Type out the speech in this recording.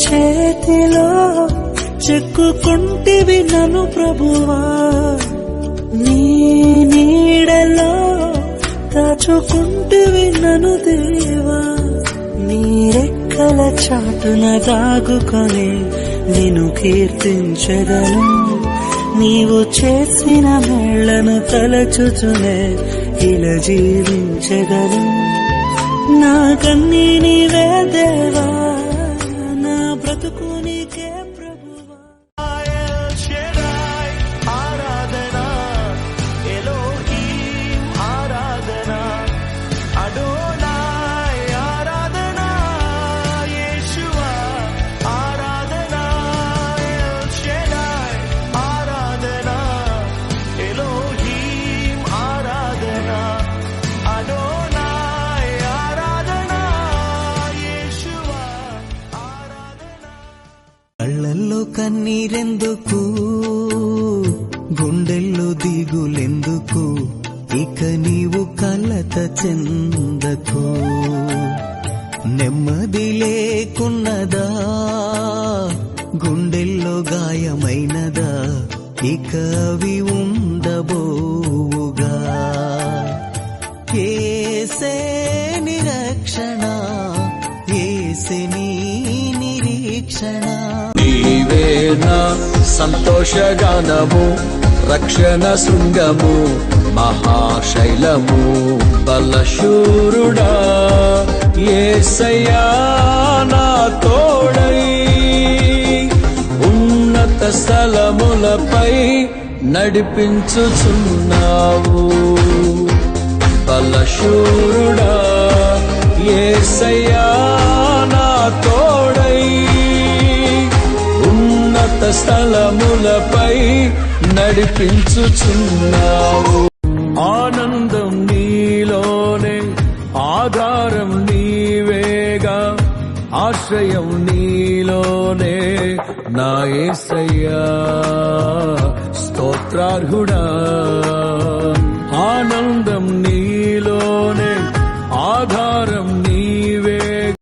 చేతిలో చెక్కుకుంటివి నన్ను ప్రభువా, నీ నీడలో దాచుకుంటివి నన్ను దేవా. నీ రెక్కల చాటున దాగుకొని నిన్ను కీర్తించెదను, నీవు చేసిన మేళ్లను తలచుచునే ఇలా జీవించెదను. నా కన్నీ నీవే దేవా, నా బ్రతుకు నీకే ప్రభువా. ఆరాధనా ఎలోహీం, ఆరాధనా అడోనాయ్, ఆరాధనా యేషువా, ఆరాధనా ఎల్ షెడాయ్, ఆరాధనా ఎలోహీం, ఆరాధనా అడోనాయ్, ఆరాధనా యేషువా, ఆరాధనా. కళ్ళల్లో కన్నీరెందుకు, గుండెల్లో దిగులెందుకు, ఇక నీవు కలత చెందకు. నెమ్మది లేకున్నదా, గుండెల్లో గాయమైనదా, ఇక అవి ఉండబోవుగా. ఏసే నిరక్షణ, ఏసే నీ నిరీక్షణ. నీవే నా సంతోషగానము, రక్షణ శృంగము, మహాశైలము, బలశూరుడా యేసయ్యా నా తోడై. ఉన్నత స్థలములపై నడిపించుచున్నావు, బలశూరుడా యేసయ్యా నా తోడై. ఉన్నత స్థలములపై నడిపించుచున్నావు. ఆనందం నీలోనే, ఆధారం నీవేగా, ఆశ్రయం నీలోనే నా యేసయ్యా స్తోత్రార్హుడా. ఆనందం నీలోనే, ఆధారం